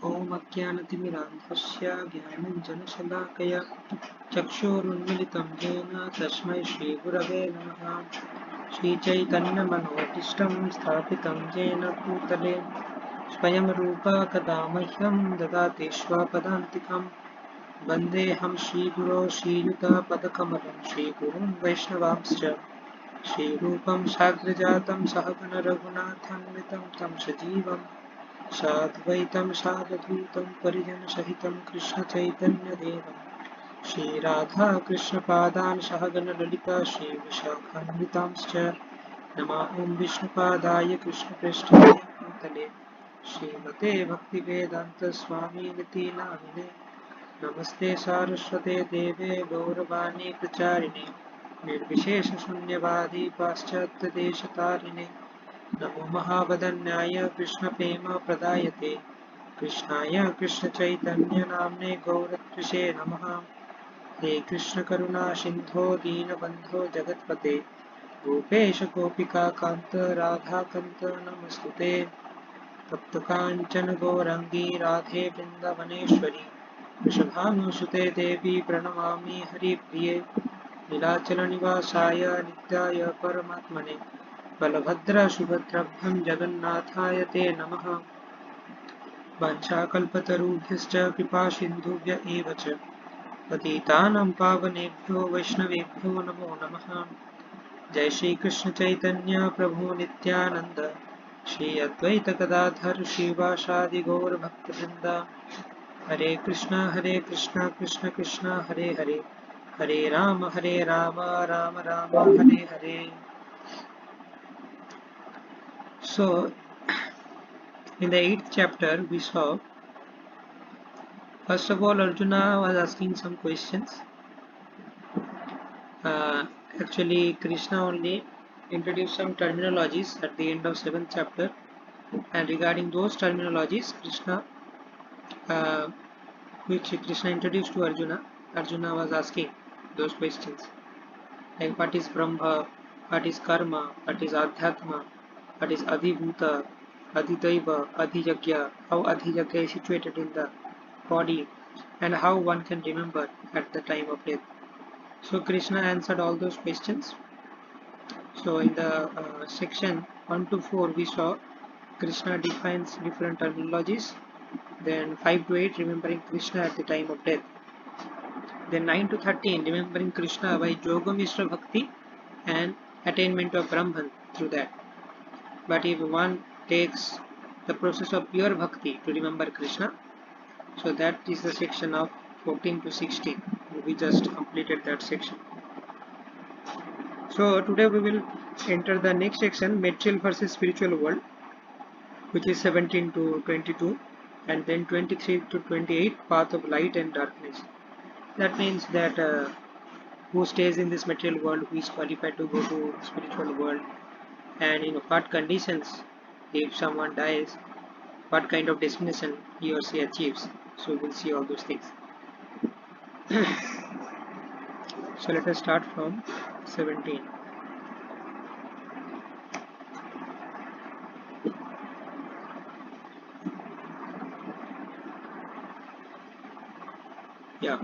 ॐ अज्ञानतिमिरान्धस्य ज्ञानाञ्जनशलाकया चक्षुरुन्मिलितं येन तस्मै श्रीगुरवे नमः। श्रीचैतन्यमनोभीष्टं स्थापितं येन भूतले स्वयं रूपा कदा मह्यं ददाति स्वपदान्तिकं। वन्देऽहं श्रीगुरो श्रीयुतापदकमलं श्रीगुरुं वैष्णवांश्च श्रीरूपं साग्रजातं सहगण रघुनाथान्वितं तं सजीवं साद्वैतं सावधूतं परिजनसहितं कृष्णचैतन्यदेवं श्रीराधाकृष्णपादान् सहगण ललिता श्रीविशाखान्वितांश्च नमो ॐ विष्णुपादाय कृष्णप्रेष्ठाय भूतले श्रीमते भक्तिवेदान्तस्वामिनिति नामिने नमस्ते सारस्वते देवे गौरवाणी प्रचारिणे निर्विशेषशून्यवादी पाश्चात्यदेशतारिणे नमो महावदन्याय कृष्णप्रेमप्रदायते कृष्णाय कृष्णचैतन्यनाम्ने गौरत्रिषे नमः। हे कृष्णकरुणा सिन्धो दीनबन्धो जगत्पते गोपेश गोपिकान्त राधाकान्त नमस्तुते। तप्तकाञ्चन गौराङ्गी राधे वृन्दवनेश्वरी वृषभानुसुते देवी प्रणमामि हरिप्रिये नीलाचलनिवासाय नित्याय परमात्मने बलभद्रसुभद्रभ्यं जगन्नाथाय ते नमः। वाञ्छाकल्पतरुभ्यश्च कृपासिन्धुभ्य एव च पतितानां पावनेभ्यो वैष्णवेभ्यो नमो नमः। जय श्री कृष्ण चैतन्य प्रभु नित्यानंद श्री अद्वैत गदाधर श्रीवासादि गौर भक्तवृंद हरे Krishna Krishna Krishna Hare Hare Hare Ram Ram Ram Hare Hare. So in the 8th chapter we saw, first of all, Arjuna was asking some questions. Actually Krishna only introduced some terminologies at the end of 7th chapter, and regarding those terminologies which Krishna introduced to Arjuna, Arjuna was asking those questions like what is Brahma, what is Karma, what is Adhyatma, what is Adhibhuta, Adhidaiva, Adhijagya, how Adhijagya is situated in the body, and how one can remember at the time of death. So Krishna answered all those questions. So in the section 1 to 4 we saw Krishna defines different terminologies. Then 5 to 8 remembering Krishna at the time of death. Then 9 to 13 remembering Krishna by Yogamishra Bhakti and attainment of Brahman through that. But if one takes the process of pure Bhakti to remember Krishna, so that is the section of 14 to 16. We just completed that section. So today we will enter the next section, material versus spiritual world, which is 17 to 22, and then 23 to 28, path of light and darkness. That means that who stays in this material world, who is qualified to go to spiritual world, and in what conditions, if someone dies, what kind of destination he or she achieves. So we'll see all those things. So let us start from 17. Yeah.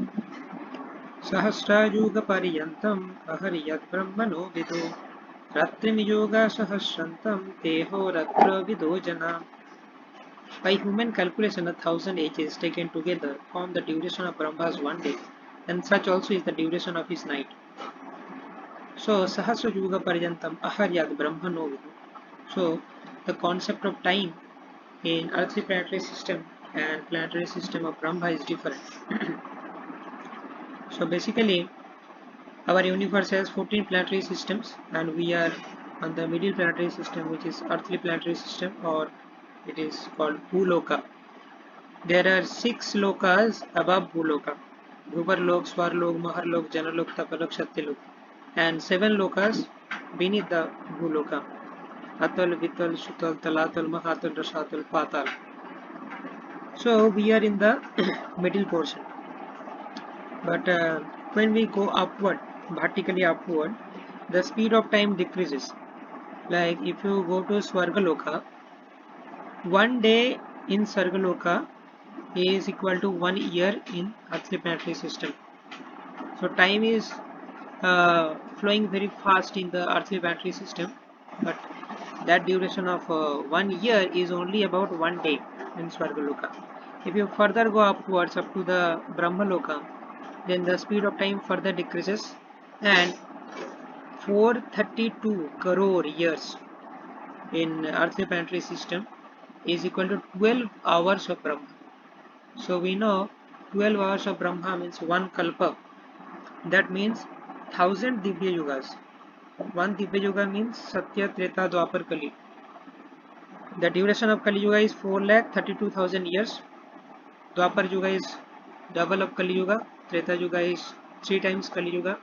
सहस्रायुगपर्यन्तम् अहर्यद्ब्रह्मणो विदो रात्रिमियोगासहस्रन्तं तेहोरत्र विदो जना. By human calculation, 1,000 ages taken together form the duration of Brahma's one day, and such also is the duration of his night. So, Sahasra Yuga Paryantam Aharyad Brahmano Vidu. So, the concept of time in earthly planetary system and planetary system of Brahma is different. So, basically, our universe has 14 planetary systems, and we are on the middle planetary system, which is earthly planetary system, or it is called Bhuloka. There are 6 lokas above Bhuloka: Bhuvarlok, Swarlok, Maharlok, Janalok, Tapalok, Satyalok, and 7 lokas beneath the Bhuloka: Atal, Vital, Sutal, Talatal, Mahatal, Rasatal, Patal. So we are in the middle portion. But when we go upward, vertically upward, the speed of time decreases. Like if you go to Swargaloka, one day in Swargaloka is equal to 1 year in earthly planetary system. So time is flowing very fast in the earthly planetary system, but that duration of 1 year is only about 1 day in Swargaloka. If you further go upwards up to the Brahmaloka, then the speed of time further decreases, and 432 crore years in earthly planetary system is equal to 12 hours of Brahma. So we know 12 hours of Brahma means one kalpa. That means 1000 Divya Yugas. One Divya Yuga means Satya, Treta, Dwapar, Kali. The duration of Kali Yuga is 4,32,000 years. Dwapar Yuga is double of Kali Yuga. Treta Yuga is 3 times Kali Yuga.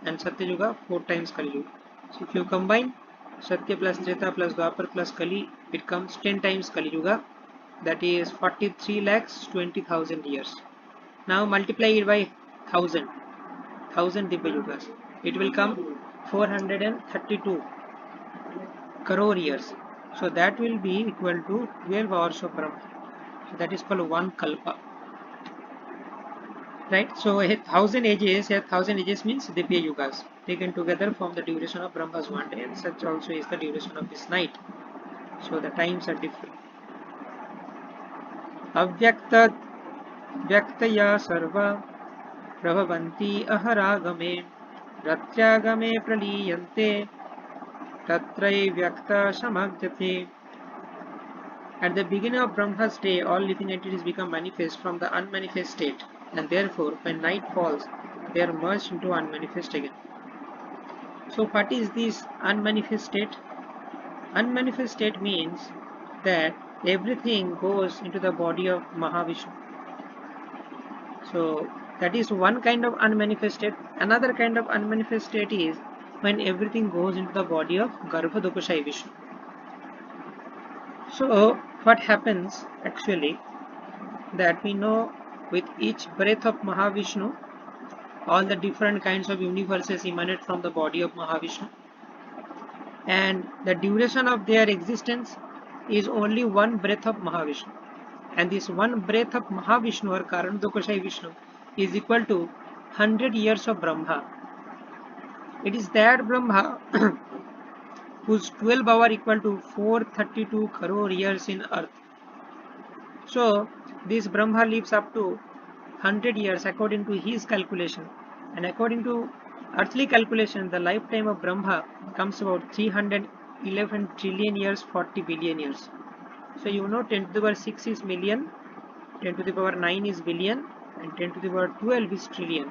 And Satya Yuga 4 times Kali Yuga. So if you combine Satya plus Treta plus Dwapar plus Kali, it comes 10 times Kali Yuga. That is 43,20,000 years. Now multiply it by 1000 Divya Yugas. It will come 432 crore years. So that will be equal to 12 hours of Brahma. So that is called one kalpa. Right? So 1000 ages means Divya Yugas. Taken together from the duration of Brahma's one day, and such also is the duration of his night. So the times are different. Avyakta Vyaktaya Sarva Prabhavanti Aharagame Ratyagame Praliyante Tatrai Vyakta Samagyate. At the beginning of Brahma's day, all living entities become manifest from the unmanifest state, and therefore, when night falls, they are merged into unmanifest again. So, what is this unmanifest state? Unmanifest state means that everything goes into the body of Mahavishnu. So, that is one kind of unmanifest state. Another kind of unmanifest state is when everything goes into the body of Garbhodakashai Vishnu. So, what happens actually that we know with each breath of Mahavishnu, all the different kinds of universes emanate from the body of Mahavishnu, and the duration of their existence is only one breath of Mahavishnu, and this one breath of Mahavishnu or Karanodakashai Vishnu is equal to 100 years of Brahma. It is that Brahma whose 12 hour equal to 432 crore years in earth. So this Brahma lives up to 100 years according to his calculation, and according to earthly calculation the lifetime of Brahma comes about 311 trillion years 40 billion years. So you know 10 to the power 6 is million, 10 to the power 9 is billion, and 10 to the power 12 is trillion.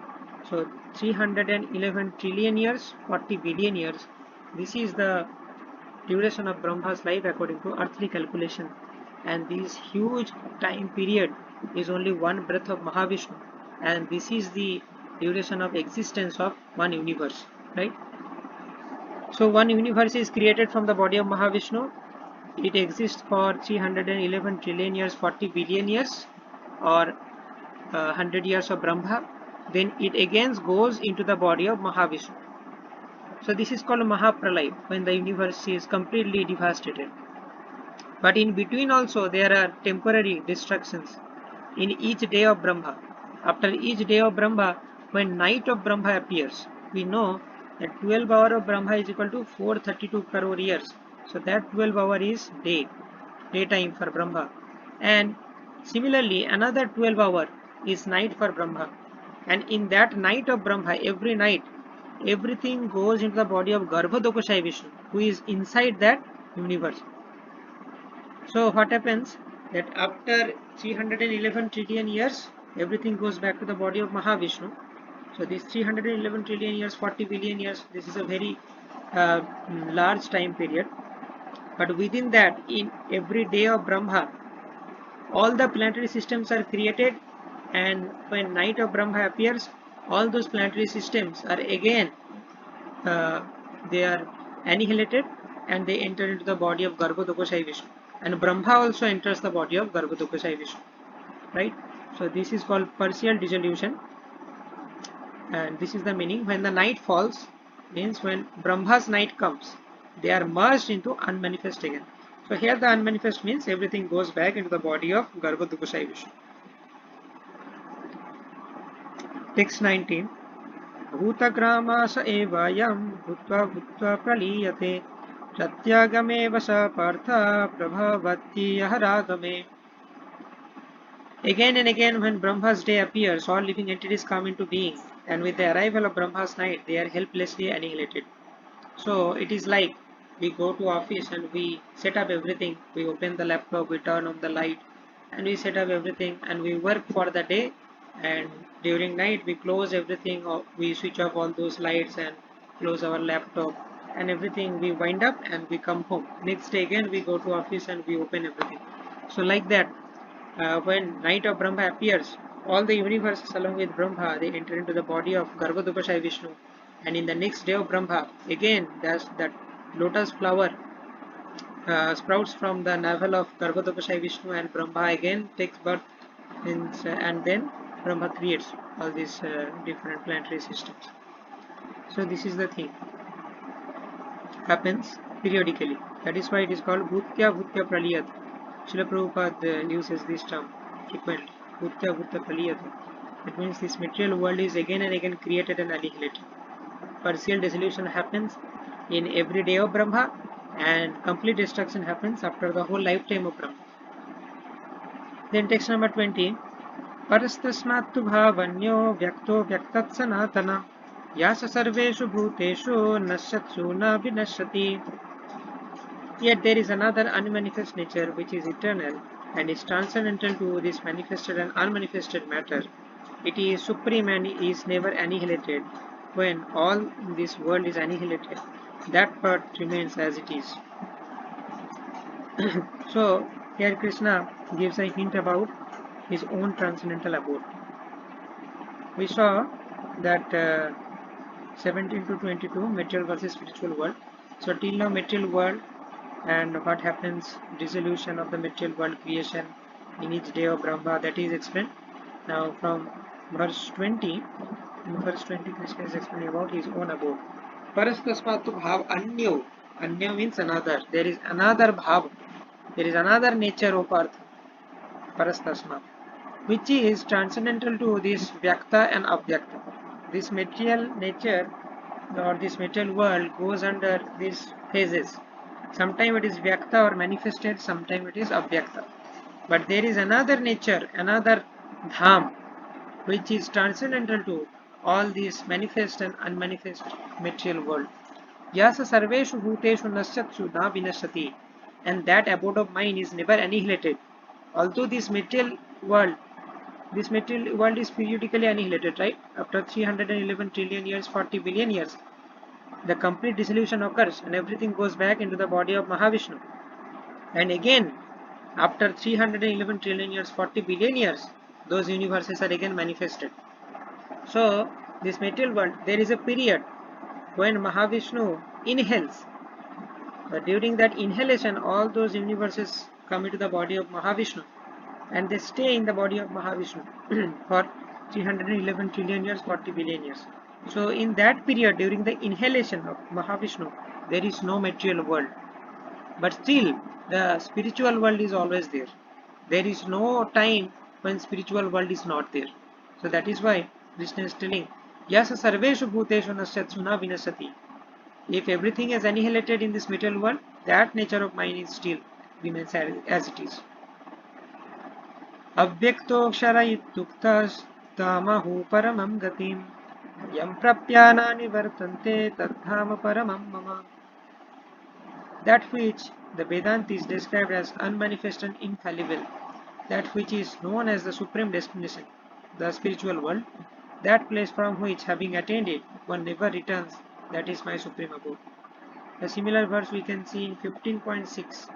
So 311 trillion years 40 billion years, this is the duration of Brahma's life according to earthly calculation, and this huge time period is only one breath of Mahavishnu, and this is the duration of existence of one universe, right? So one universe is created from the body of Mahavishnu. It exists for 311 trillion years 40 billion years, or 100 years of Brahma. Then it again goes into the body of Mahavishnu. So this is called Mahapralay, when the universe is completely devastated. But in between also there are temporary destructions in each day of Brahma. After each day of Brahma, when night of Brahma appears, we know that 12 hour of Brahma is equal to 432 crore years. So that 12 hour is daytime for Brahma. And similarly, another 12 hour is night for Brahma. And in that night of Brahma, every night, everything goes into the body of Garbhodakashai Vishnu, who is inside that universe. So what happens that after 311 trillion years, everything goes back to the body of Mahavishnu. So this 311 trillion years, 40 billion years, this is a very large time period. But within that, in every day of Brahma, all the planetary systems are created, and when night of Brahma appears, all those planetary systems are again uh, they are annihilated, and they enter into the body of Garbhodakashai Vishnu, and Brahma also enters the body of Garbhodakashai Vishnu, right? So this is called partial dissolution, and this is the meaning. When the night falls means when Brahma's night comes, they are merged into unmanifest again. So here the unmanifest means everything goes back into the body of Garbhodakashai Vishnu. Text 19. भूतग्रामास एवायं भूत्वा भूत्वा प्रलीयते प्रत्यागमेव स पार्थ प्रभवति यः रागमे. Again and again, when Brahma's day appears, all living entities come into being, and with the arrival of Brahma's night, they are helplessly annihilated. So it is like we go to office and we set up everything. We open the laptop, we turn on the light, and we set up everything, and we work for the day. And during night, we close everything. Or we switch off all those lights and close our laptop and everything. We wind up and we come home. Next day again, we go to office and we open everything. So like that, when night of Brahma appears, all the universes along with Brahma they enter into the body of Garbhodupashai Vishnu, and in the next day of Brahma, again that lotus flower sprouts from the navel of Garbhodupashai Vishnu, and Brahma again takes birth, and then Brahma creates all these different planetary systems. So this is the thing happens periodically. That is why it is called Bhutya Bhutya Praliyat. Srila Prabhupada uses this term frequently. Bhutya Bhutya Praliyat. It means this material world is again and again created and annihilated. Partial dissolution happens in every day of Brahma, and complete destruction happens after the whole lifetime of Brahma. Then text number 20. Parastasmattu bhavanyo vyakto vyaktat sanatana yasa sarveshu bhuteshu nasyatsu na vinashyati. Yet there is another unmanifest nature which is eternal and is transcendental to this manifested and unmanifested matter. It is supreme and is never annihilated. When all in this world is annihilated, that part remains as it is. So here Krishna gives a hint about his own transcendental abode. We saw that 17 to 22 material versus spiritual world. So till now material world and what happens, dissolution of the material world, creation in each day of Brahma, that is explained. Now from verse 20, in verse 20 Krishna is explaining about his own abode. Parastasmatu bhav anyo. Anyo means another. There is another bhav. There is another nature of earth. Parastasmat, which is transcendental to this Vyakta and Avyakta. This material nature or this material world goes under these phases. Sometimes it is Vyakta or manifested, sometimes it is Avyakta. But there is another nature, another Dham, which is transcendental to all these manifest and unmanifest material world. Yasa sarveshu bhuteshu nasyatsu na vinashyati. And that abode of mine is never annihilated. Although this material world is periodically annihilated, right? After 311 trillion years, 40 billion years, the complete dissolution occurs and everything goes back into the body of Mahavishnu. And again, after 311 trillion years, 40 billion years, those universes are again manifested. So, this material world, there is a period when Mahavishnu inhales. During that inhalation, all those universes come into the body of Mahavishnu and they stay in the body of Mahavishnu for 311 trillion years, 40 billion years. So in that period, during the inhalation of Mahavishnu, there is no material world. But still, the spiritual world is always there. There is no time when spiritual world is not there. So that is why Krishna is telling, Yasa sarveshu bhuteshu nasyatsu na vinasati. If everything is annihilated in this material world, that nature of mine is still remains as it is. Avyaktoksara ituktastamahū paramam gatim yam prapyanani vartante tadhama paramam mama. That which the Vedanta is described as unmanifest and infallible, that which is known as the supreme destination, the spiritual world, that place from which, having attained it, one never returns, that is my supreme abode. A similar verse we can see in 15.6.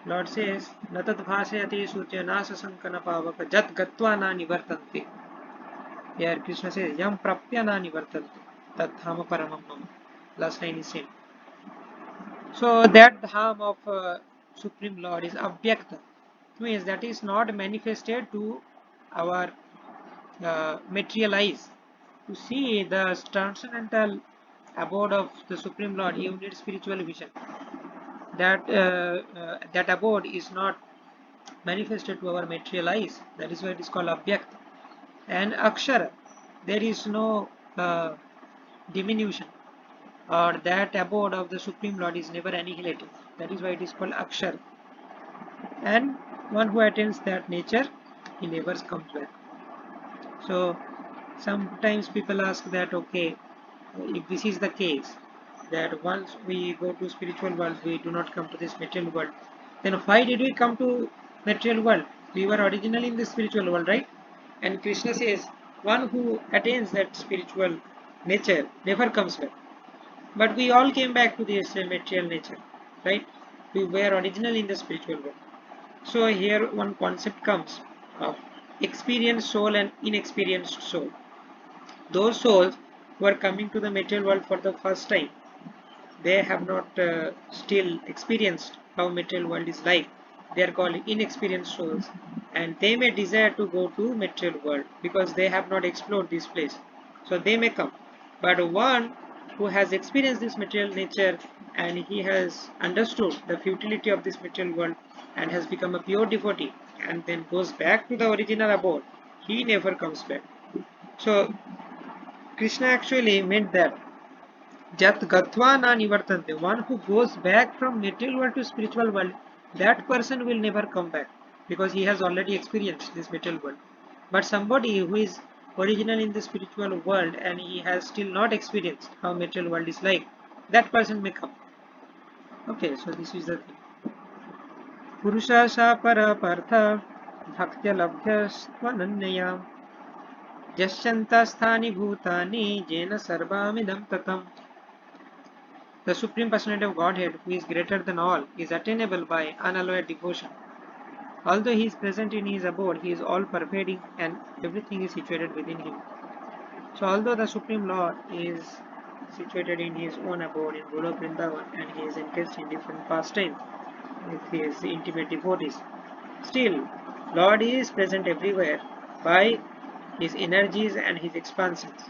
Lord says, Natat bhasayati sutya nasa sankana pavaka jat gatva na nivartante. Here Krishna says, Yam prapya na nivartante tat dhama paramam mama. Last line is same. So that dham of Supreme Lord is Avyakta. Means that is not manifested to our material eyes. To see the transcendental abode of the Supreme Lord, you need spiritual vision. That abode is not manifested to our material eyes. That is why it is called Abhyakt. And Akshara. there is no diminution, or that abode of the Supreme Lord is never annihilated. That is why it is called Akshar. And one who attains that nature, he never comes back. So sometimes people ask that, okay, if this is the case, that once we go to spiritual world, we do not come to this material world, then why did we come to material world? We were originally in the spiritual world, right? And Krishna says, one who attains that spiritual nature never comes back. But we all came back to this material nature, right? We were originally in the spiritual world. So here one concept comes of experienced soul and inexperienced soul. Those souls who are coming to the material world for the first time, they have not still experienced how material world is like. They are called inexperienced souls, and they may desire to go to material world because they have not explored this place. So they may come. But one who has experienced this material nature and he has understood the futility of this material world and has become a pure devotee and then goes back to the original abode, he never comes back. So Krishna actually meant that Jat Gatva na nivartante. One who goes back from material world to spiritual world, that person will never come back because he has already experienced this material world. But somebody who is original in the spiritual world and he has still not experienced how material world is like, that person may come. Okay, so this is the thing. Purusha sa para partha bhaktya labhyastvananyaya jasyanta sthani bhutani jena sarvamidam tatam. The Supreme Personality of Godhead, who is greater than all, is attainable by unalloyed devotion. Although he is present in his abode, he is all pervading and everything is situated within him. So although the Supreme Lord is situated in his own abode in Golok Vrindavan and he is engaged in different pastimes with his intimate devotees, still Lord is present everywhere by his energies and his expansions.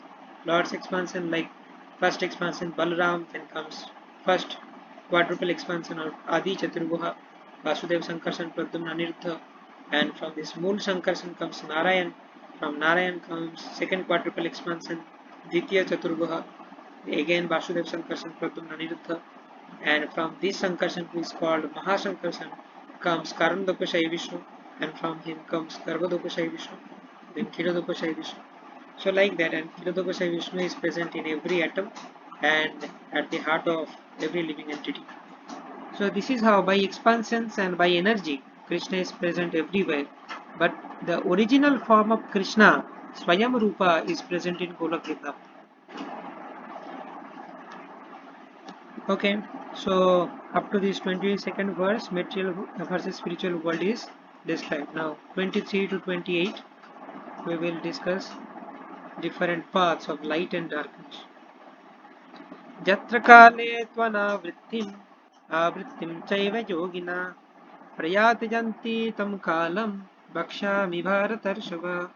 Lord's expansion, like first expansion Balaram, then comes first quadruple expansion of Adi Chaturguha, Vasudev Sankarshan Pradyumna Aniruddha, and from this Mool Sankarshan comes Narayan. From Narayan comes second quadruple expansion Ditya Chaturguha, again Vasudev Sankarshan Pradyumna Aniruddha, and from this Sankarshan, who is called Mahasankarshan, comes Karanadopashai Vishnu, and from him comes Garbhodopashai Vishnu, then Kshidodopashai Vishnu. So like that, and Kshidodopashai Vishnu is present in every atom and at the heart of every living entity. So this is how by expansions and by energy, Krishna is present everywhere. But the original form of Krishna, Swayam Rupa, is present in Golok Vrindavan. Okay, so up to this 22nd verse, material versus spiritual world is described. Now 23 to 28, we will discuss different paths of light and darkness. Jatra kale tvanavrittim avrittim chaiva yogina prayati janti tam kalam bhakshami bharatarshava.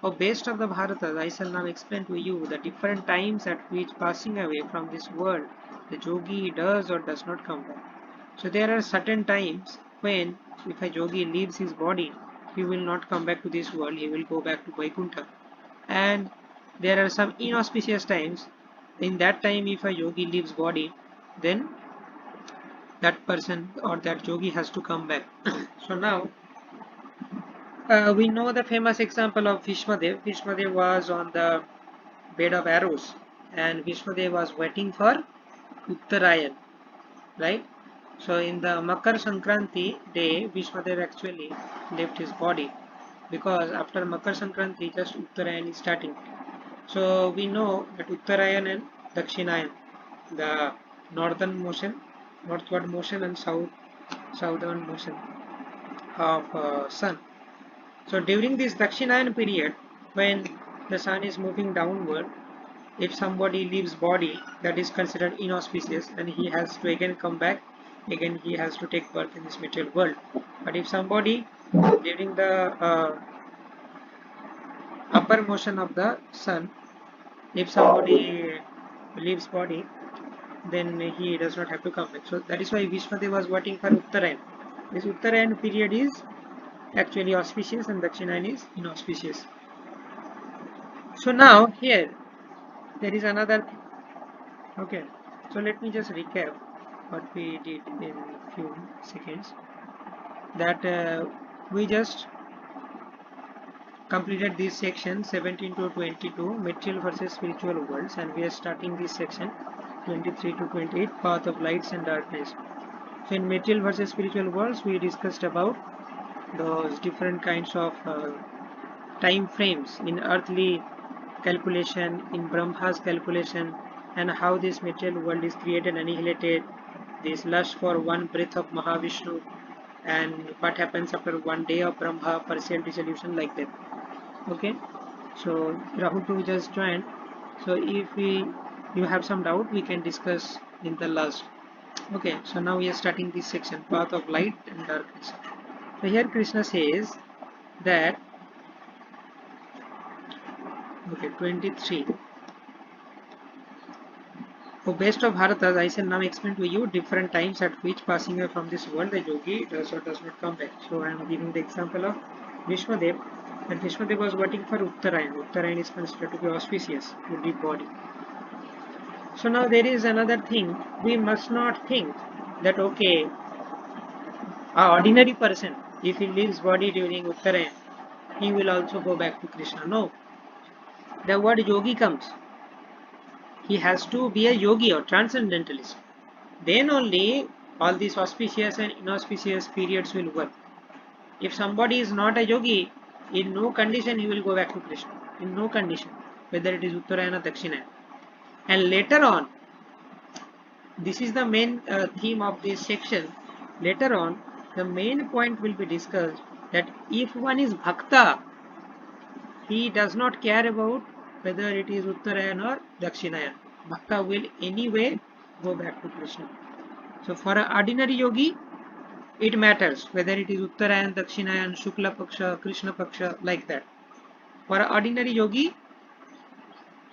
O best of the Bharatas, I shall now explain to you the different times at which passing away from this world the yogi does or does not come back. So there are certain times when if a yogi leaves his body, he will not come back to this world, he will go back to Vaikuntha. And there are some inauspicious times. In that time, if a yogi leaves body, then that person or that yogi has to come back. So now we know the famous example of Vishwadev. Vishwadev was on the bed of arrows and Vishwadev was waiting for Uttarayan, right? So in the Makar Sankranti day, Vishwadev actually left his body because after Makar Sankranti, just Uttarayan is starting. So we know that Uttarayan and Dakshinayan, the northward motion and southern motion of sun. So during this Dakshinayan period, when the sun is moving downward, if somebody leaves body, that is considered inauspicious and he has to again come back, again he has to take birth in this material world. But if somebody during the upper motion of the sun, if somebody leaves body, then he does not have to come back. So that is why Vishwadev was waiting for Uttarayan. This Uttarayan period is actually auspicious and Dakshinayan is inauspicious. So now here there is another thing. Okay, so let me just recap what we did in few seconds. That we just completed this section 17 to 22, material versus spiritual worlds, and we are starting this section 23 to 28, path of lights and darkness. So in material versus spiritual worlds, we discussed about those different kinds of time frames in earthly calculation, in Brahma's calculation, and how this material world is created, annihilated, this lust for one breath of Mahavishnu, and what happens after one day of Brahma, partial dissolution, like that. Okay, so Rahul too just joined. So if you have some doubt, we can discuss in the last. Okay, so now we are starting this section, path of light and darkness. So here Krishna says that, okay, 23. For best of Bharatas, I shall now explain to you different times at which passing away from this world the yogi does or does not come back. So I am giving the example of Vishwadev. And Vishwadev was waiting for Uttarayan. Uttarayan is considered to be auspicious to leave body. So now there is another thing. We must not think that okay, a ordinary person, if he leaves body during Uttarayan, he will also go back to Krishna. No. The word yogi comes. He has to be a yogi or transcendentalist. Then only all these auspicious and inauspicious periods will work. If somebody is not a yogi, in no condition he will go back to Krishna. In no condition, whether it is Uttarayana or Dakshinayana. And later on, this is the main theme of this section. Later on, the main point will be discussed that if one is bhakta, he does not care about whether it is Uttarayan or Dakshinayana. Bhakta will anyway go back to Krishna. So for an ordinary yogi, it matters whether it is Uttarayan, Dakshinayan, Shukla Paksha, Krishna Paksha, like that. For an ordinary yogi,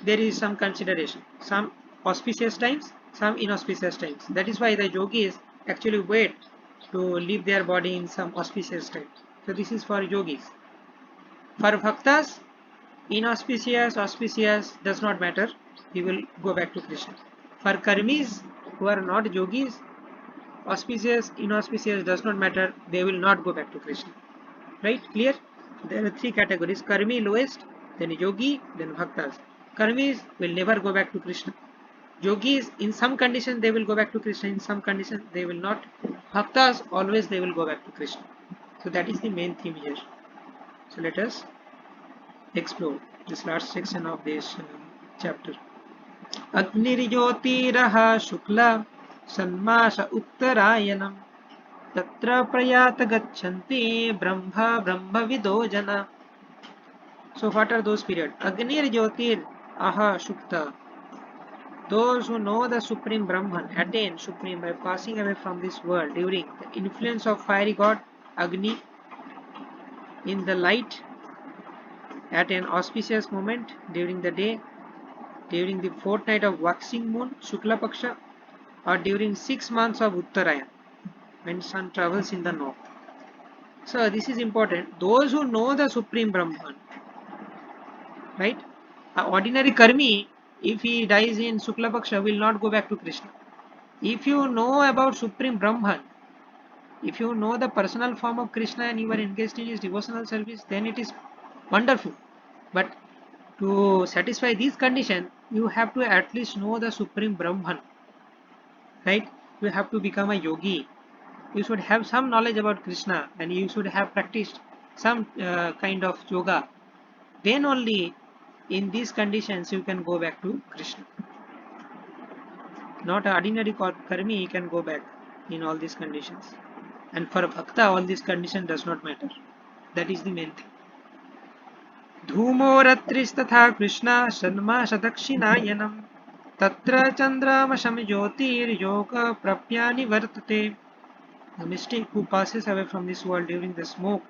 there is some consideration. Some auspicious times, some inauspicious times. That is why the yogis actually wait to leave their body in some auspicious time. So this is for yogis. For bhaktas, inauspicious, auspicious does not matter. He will go back to Krishna. For karmis who are not yogis, auspicious, inauspicious does not matter. They will not go back to Krishna. Right? Clear? There are three categories: karmi lowest, then yogi, then bhaktas. Karmis will never go back to Krishna. Yogis, in some conditions they will go back to Krishna, in some conditions they will not. Bhaktas, always they will go back to Krishna. So that is the main theme here. So let us explore this last section of this chapter. Agnirjyotirah shukla sanmasa uttarayanam tatra prayata gachanti brahma jana. So what are those periods? Agnir Jyotir Aha Shukta. Those who know the Supreme Brahman attain Supreme by passing away from this world during the influence of fiery god Agni in the light at an auspicious moment during the day, during the fortnight of waxing moon Shukla Paksha, or during 6 months of Uttarayan when sun travels in the north. So this is important. Those who know the Supreme Brahman, right? Ordinary karmi, if he dies in Shukla Paksha, will not go back to Krishna. If you know about Supreme Brahman, if you know the personal form of Krishna and you are engaged in his devotional service, then it is wonderful. But to satisfy these conditions, you have to at least know the Supreme Brahman, right? You have to become a yogi. You should have some knowledge about Krishna and you should have practiced some kind of yoga. Then only in these conditions you can go back to Krishna. Not an ordinary karmi, he can go back in all these conditions. And for a bhakta, all these condition does not matter. That is the main thing. Dhumo ratristhatha Krishna Shanma Shadakshināyanam Tatra Chandramasham Jyotir Yoga Prapyani Vartate. The mystic who passes away from this world during the smoke,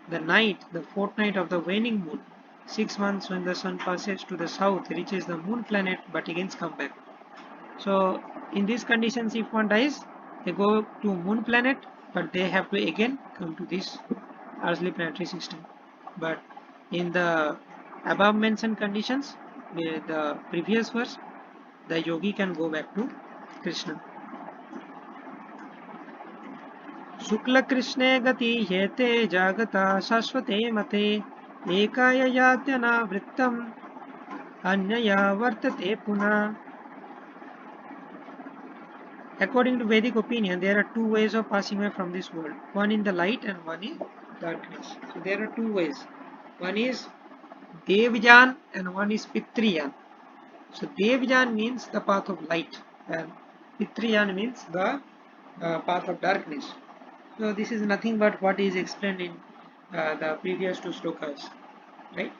the night, the fortnight of the waning moon, 6 months when the sun passes to the south, reaches the moon planet but again come back. So in these conditions, if one dies, they go to moon planet, but they have to again come to this earthly planetary system. But in the above mentioned conditions, with the previous verse, the yogi can go back to Krishna. Shukla Krishne gati yete jagata shashvate mate ekaya yatyana vrittam anyaya vartate puna. According to Vedic opinion, there are two ways of passing away from this world. One in the light and one in darkness. So there are two ways. One is Devjan and one is Pitriyan. So Devjan means the path of light and Pitriyan means the path of darkness. So this is nothing but what is explained in the previous two slokas, right?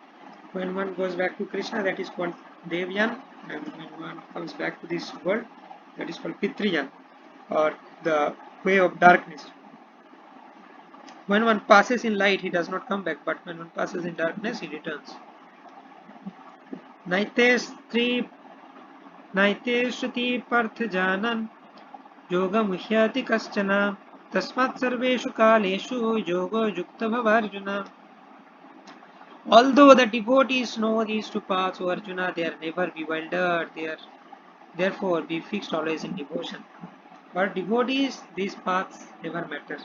When one goes back to Krishna, that is called Devyan, and when one comes back to this world, that is called Pitriyan, or the way of darkness. When one passes in light, he does not come back, but when one passes in darkness, he returns. Naite Shruti Parth Janan Yoga Muhyati Kaschana Tasmat Sarveshu Kaleshu Yoga Yukta Bhavarjuna. Although the devotees know these two paths, O Arjuna, they are never bewildered, they are therefore be fixed always in devotion. For devotees, these paths never matter.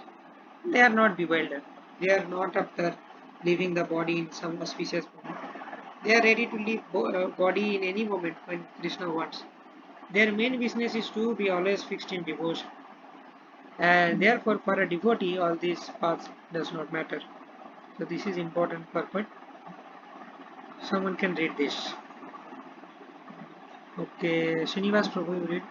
They are not bewildered. They are not after leaving the body in some auspicious moment. They are ready to leave body in any moment when Krishna wants. Their main business is to be always fixed in devotion. And therefore, for a devotee, all these paths does not matter. So this is important purport. Someone can read this. Okay, Srinivas Prabhu, you read.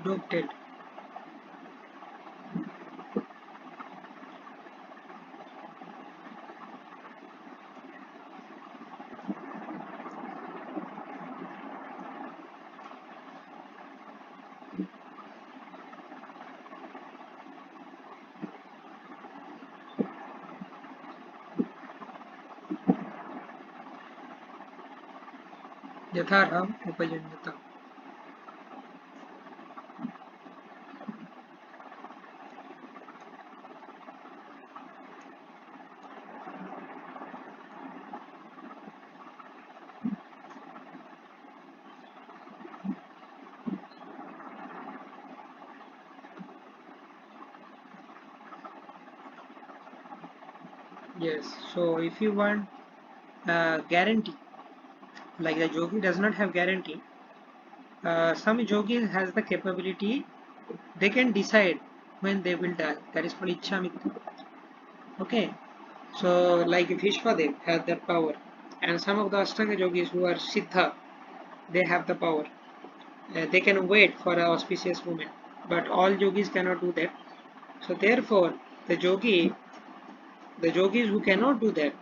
Noted. Yatharham Upayanyata. Yes, so if you want guarantee, like the yogi does not have guarantee, some yogis has the capability, they can decide when they will die. That is called Ichamitra. Okay, so like Vishwadev has that power, and some of the Ashtanga yogis who are Siddha, they have the power. They can wait for an auspicious moment, but all yogis cannot do that. So therefore, the yogis who cannot do that,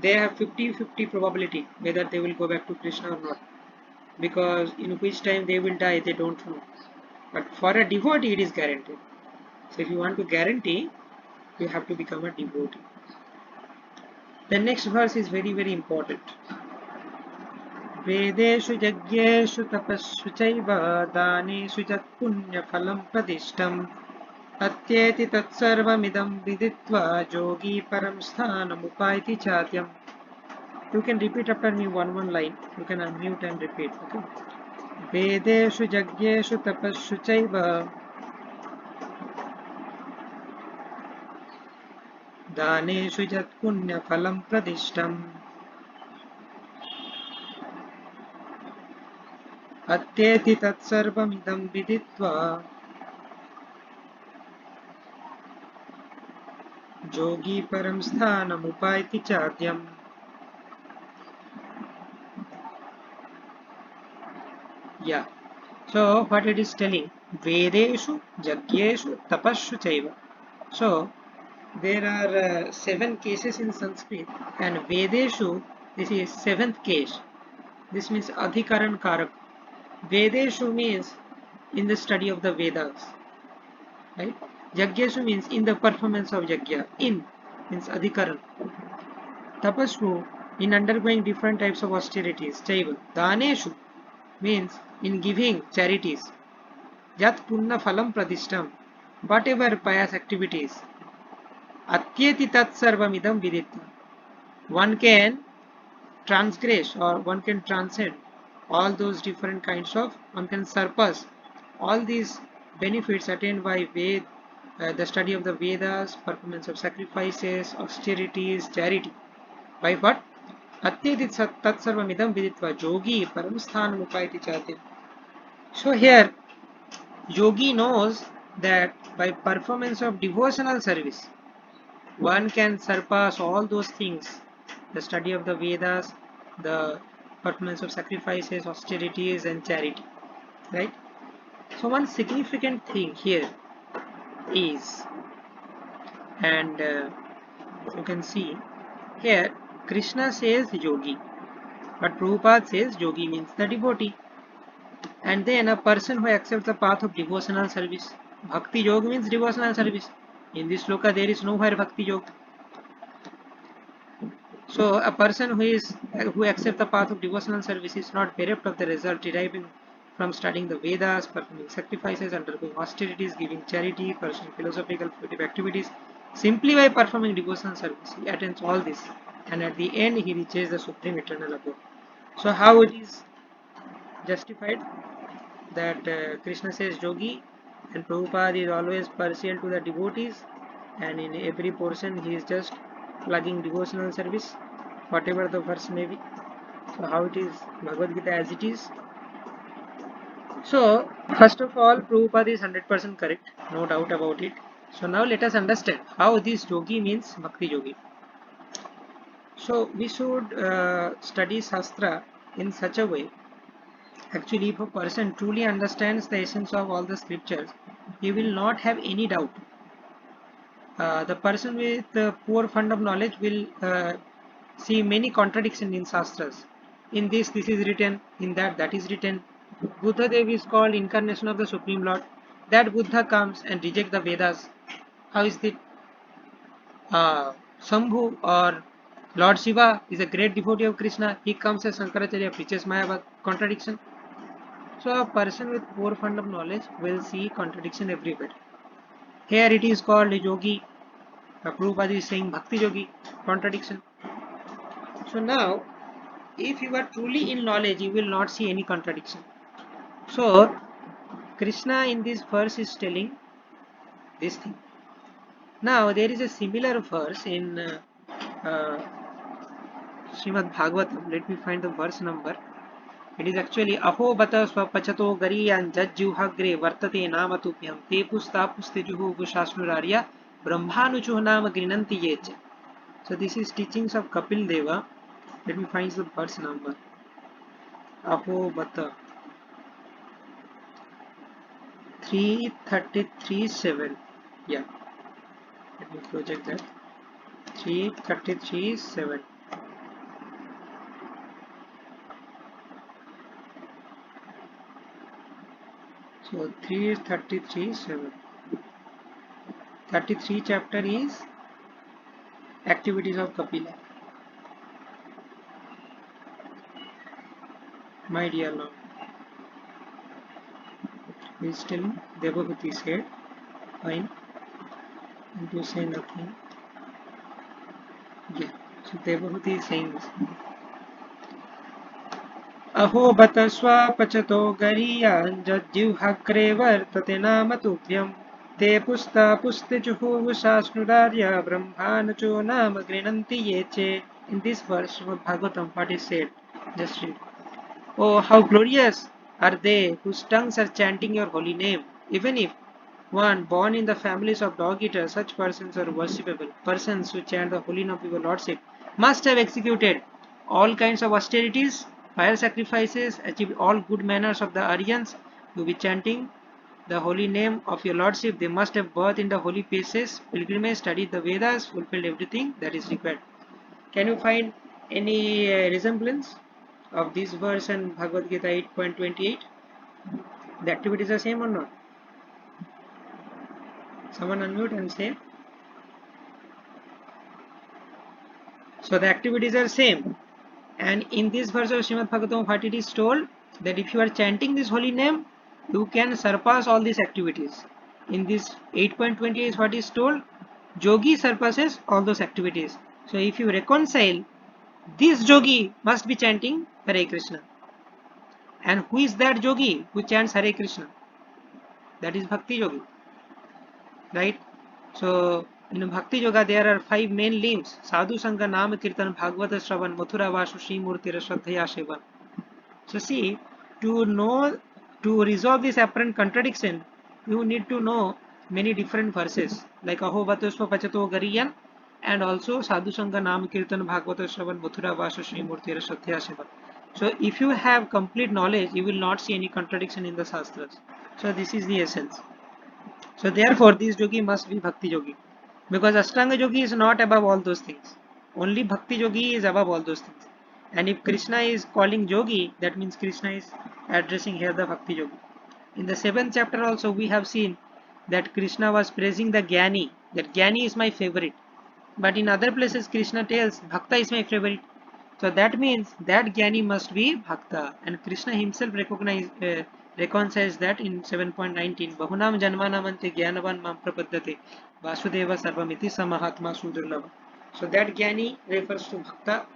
they have 50-50 probability whether they will go back to Krishna or not, because in which time they will die they don't know. But for a devotee it is guaranteed. So if you want to guarantee, you have to become a devotee. The next verse is very very important. Vedeshu yajneshu tapassu chaiva daneshu jat punya phalam pradishtam atyeti tatsarvamidam viditva yogi param sthanam upaiti chatyam. You can repeat after me one line. You can unmute and repeat. Okay. Vedeshu yajneshu tapassu chaiva दानेषु यत्पुण्यफलं प्रदिष्टम् अत्येति तत्सर्वमिदं विदित्वा योगी परं स्थानमुपायति चाद्यम्. Yeah. So what it is telling, Vedeshu, Yagyeshu, Tapashu Chaiva. So there are 7 cases in Sanskrit, and Vedeshu, this is 7th case. This means Adhikaran Karak. Vedeshu means in the study of the Vedas, right? Yagyeshu means in the performance of Yagya. In means Adhikaran. Tapashu in undergoing different types of austerities. Chaiva. Daneshu means in giving charities. Yat punna phalam pradishtam. Whatever pious activities. Atyeti tat sarvamidam viditva. One can transgress or one can transcend all those different kinds of, one can surpass all these benefits attained by the study of the Vedas, performance of sacrifices, austerities, charity. By what? Atyedit tatsarvamidam viditva yogi paramsthanam upayati chati. So here, yogi knows that by performance of devotional service, one can surpass all those things, the study of the Vedas, the performance of sacrifices, austerities, and charity. Right? So, one significant thing here is, and you can see here, Krishna says yogi, but Prabhupada says yogi means the devotee. And then a person who accepts the path of devotional service. Bhakti yoga means devotional service. In this sloka, there is nowhere bhakti yoga. So a person who accepts the path of devotional service is not bereft of the result deriving from studying the Vedas, performing sacrifices, undergoing austerities, giving charity, pursuing philosophical creative activities. Simply by performing devotional service, he attains all this, and at the end he reaches the supreme eternal abode. So how it is justified that Krishna says yogi, and Prabhupada is always partial to the devotees, and in every portion he is just plugging devotional service, whatever the verse may be. So how it is Bhagavad Gita as it is. So first of all, Prabhupada is 100% correct, no doubt about it. So now let us understand how this yogi means bhakti yogi. So we should study Shastra in such a way. Actually, if a person truly understands the essence of all the scriptures, he will not have any doubt. The person with poor fund of knowledge will see many contradictions in Shastras. In this is written, in that is written. Buddha Dev is called incarnation of the Supreme Lord. That Buddha comes and rejects the Vedas. How is it? Shambhu or Lord Shiva is a great devotee of Krishna. He comes as Shankaracharya preaches Mayavad. Contradiction. So a person with poor fund of knowledge will see contradiction everywhere. Here it is called yogi. Prabhupada is saying bhakti yogi. Contradiction. So now, if you are truly in knowledge, you will not see any contradiction. So Krishna in this verse is telling this thing. Now there is a similar verse in Srimad Bhagavatam. Let me find the verse number. It is actually Aho bata swapachato gariyan jajjuhagre vartate namatupyam te pusta puste juhu vushasnurarya brahmanuchuh nama grinanti yeche. So this is teachings of Kapil Deva. Let me find the verse number. Aho bata 333.7. Yeah. Let me project that. 333.7. So 333.7. 33 chapter is activities of Kapila. My dear Lord, we still Devahuti said, fine, and to say nothing. Yeah, so Devahuti is saying this. Aho bata swapachato gariyan jajjuhagre vartate nama tubhyam te pusta puste juhu sasnudarya brahmanacho nama grinanti yeche. In this verse of Bhagavatam, what is said? Just read. Oh, how glorious are they whose tongues are chanting your holy name. Even if one born in the families of dog eaters, such persons are worshipable. Persons who chant the holy name of your lordship must have executed all kinds of austerities, fire sacrifices, achieved all good manners of the Aryans. You be chanting the holy name of your lordship. They must have birth in the holy places, pilgrimage, studied the Vedas, fulfilled everything that is required. Can you find any resemblance of this verse and Bhagavad Gita 8.28? The activities are same or not? Someone unmute and say. So the activities are same. And in this verse of Srimad Bhagavatam, what it is told, that if you are chanting this holy name, you can surpass all these activities. In this 8.20 is what is told, Yogi surpasses all those activities. So if you reconcile, this Yogi must be chanting Hare Krishna. And who is that Yogi who chants Hare Krishna? That is Bhakti Yogi. Right? So in Bhakti Yoga there are 5 main limbs: Sadhu Sangha, Nam Kirtan, Bhagavata Shravan, Mathura Vasu, Sri Murti, Shraddhaya Sevan. So see, to resolve this apparent contradiction, you need to know many different verses like Aho Vatusva Pachato Gariyan and also Sadhu Sangha, Nam Kirtan, Bhagavata Shravan, Mathura Vasu, Sri Murti, Shraddhaya Sevan. So if you have complete knowledge, you will not see any contradiction in the Shastras. So this is the essence. So therefore this yogi must be Bhakti Yogi, because Ashtanga Yogi is not above all those things. Only Bhakti Yogi is above all those things. And if Krishna is calling Yogi, that means Krishna is addressing here the Bhakti Yogi. In the 7th chapter also we have seen that Krishna was praising the Jnani, that Jnani is my favorite. But in other places Krishna tells Bhakta is my favorite. So that means that Jnani must be Bhakta, and Krishna himself reconciles that in 7.19. Bahunam janmanamante jnanavan mam prapaddate vasudeva sarvamiti samahatma sudurlava. So that Jnani refers to Bhakta,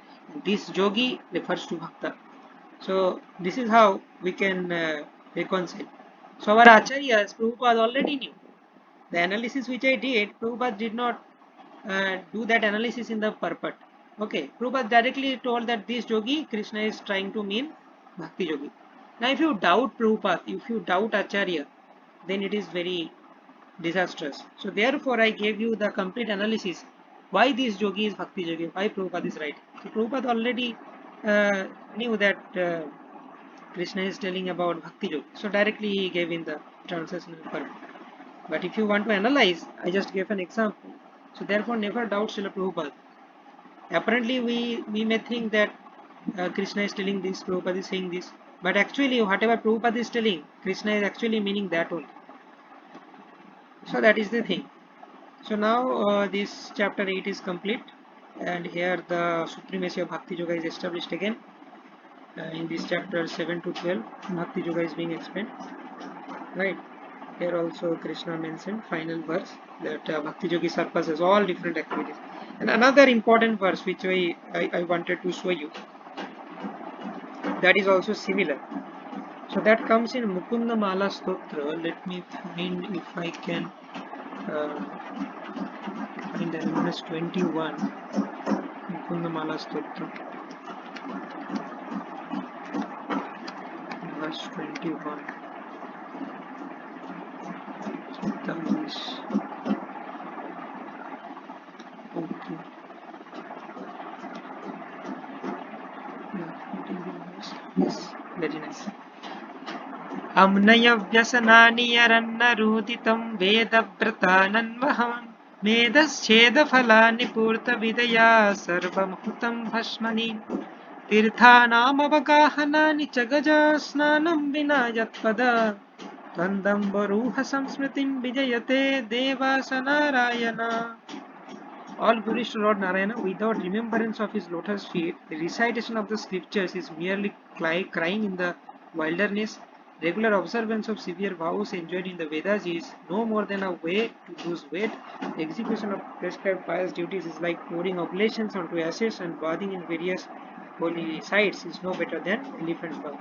this Yogi refers to Bhakta. So this is how we can reconcile. So our Acharyas, Prabhupada already knew. The analysis which I did, Prabhupada did not do that analysis in the purport. Okay, Prabhupada directly told that this yogi, Krishna is trying to mean Bhakti Yogi. Now if you doubt Prabhupada, if you doubt Acharya, then it is very disastrous. So therefore I gave you the complete analysis why this yogi is Bhakti Yogi, why Prabhupada is right. So Prabhupada already knew that Krishna is telling about Bhakti Yogi. So directly he gave in the translation purport. But if you want to analyze, I just gave an example. So therefore never doubt Srila Prabhupada. Apparently we may think that Krishna is telling this, Prabhupada is saying this, but actually whatever Prabhupada is telling, Krishna is actually meaning that only. So that is the thing. So now this chapter 8 is complete, and here the supremacy of Bhakti Yoga is established again. In this chapter 7 to 12, Bhakti Yoga is being explained. Right. Here also Krishna mentioned final verse that Bhakti Yogi surpasses all different activities. And another important verse which I wanted to show you, that is also similar. So that comes in Mukunda Mala Stotra. Let me find if I can find the verse 21. Mukunda Mala Stotra. Verse 21. Okay. Yes, very nice. Amnaya Vyasanani Yarannaruditam Vedavratanan Medascheda Falani Purta Vidaya Sarvamhutam Bhashmani Tirthanam Avagahanani Chagaja Snanam Vinayatpada Tandambaruha Samsmritim Vijayate Devasanarayana. All glories to Lord Narayana. Without remembrance of his lotus feet, the recitation of the scriptures is merely crying in the wilderness. Regular observance of severe vows enjoined in the Vedas is no more than a way to lose weight. The execution of prescribed pious duties is like pouring oblations onto ashes, and bathing in various holy sites is no better than elephant bath.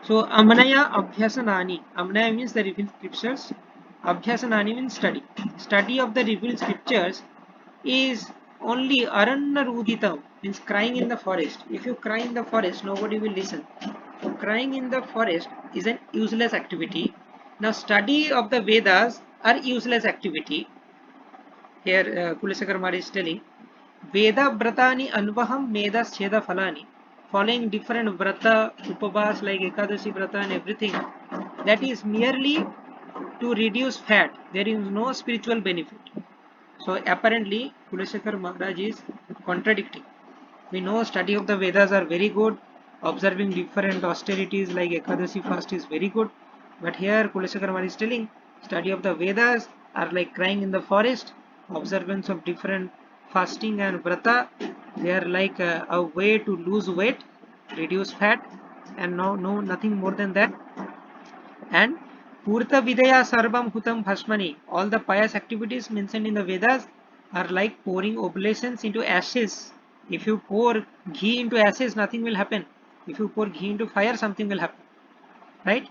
So Amnaya Abhyasanani. Amnaya means the revealed scriptures. Abhyasanani means study. Study of the revealed scriptures is only Arannaruditam, means crying in the forest. If you cry in the forest, nobody will listen. So crying in the forest is an useless activity. Now study of the Vedas are useless activity. Here Kulasakar Maharaj is telling Veda Bratani Anvaham Medas Cheda Falani. Following different Vrata, Upavas like Ekadashi Vrata and everything, that is merely to reduce fat. There is no spiritual benefit. So apparently Kulashekar Maharaj is contradicting. We know study of the Vedas are very good. Observing different austerities like Ekadasi fast is very good. But here Kulashekar Maharaj is telling study of the Vedas are like crying in the forest. Observance of different fasting and vrata, they are like a way to lose weight, reduce fat, and no nothing more than that. And Purta Vidya Sarvam Hutam Bhasmani, all the pious activities mentioned in the Vedas are like pouring oblations into ashes. If you pour ghee into ashes, nothing will happen. If you pour ghee into fire, something will happen. Right?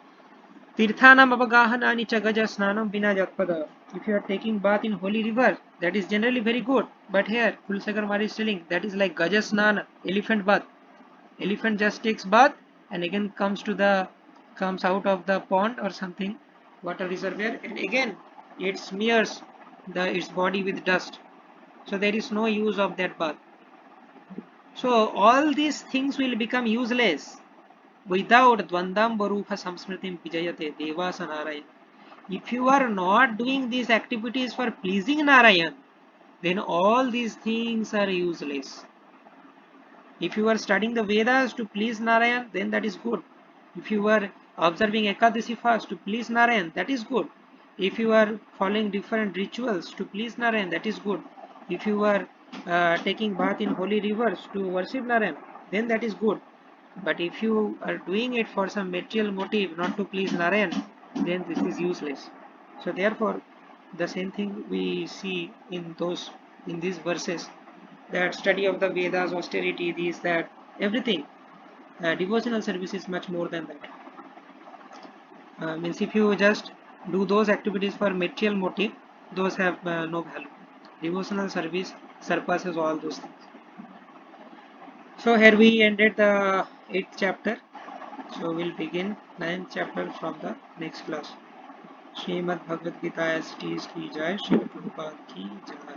Tirthanam Avagahanani Chagaja Snanam Bina Jatpada. If you are taking bath in holy river, that is generally very good. But here, Kulsakar Mari is telling that is like Gaja Snana, elephant bath. Elephant just takes bath and again comes out of the pond or something water reservoir, and again it smears its body with dust, so there is no use of that bath. So all these things will become useless without Dvandam Baruha Samsmritim Vijayate Devasa Narayan. If you are not doing these activities for pleasing Narayan, then all these things are useless. If you are studying the Vedas to please Narayan, then that is good. If you are observing Ekadasi fast to please Narayan, that is good. If you are following different rituals to please Narayan, that is good. If you are taking bath in holy rivers to worship Narayan, then that is good. But if you are doing it for some material motive, not to please Narayan, then this is useless. So therefore, the same thing we see in these verses, that study of the Vedas, austerity, these, that, everything. Devotional service is much more than that. Means if you just do those activities for material motive, those have no value. Devotional service surpasses all those things. So here we ended the 8th chapter. So we'll begin 9th chapter from the next class. Shrimad Bhagavad Gita S T की जय, श्री प्रभुपाद की जय.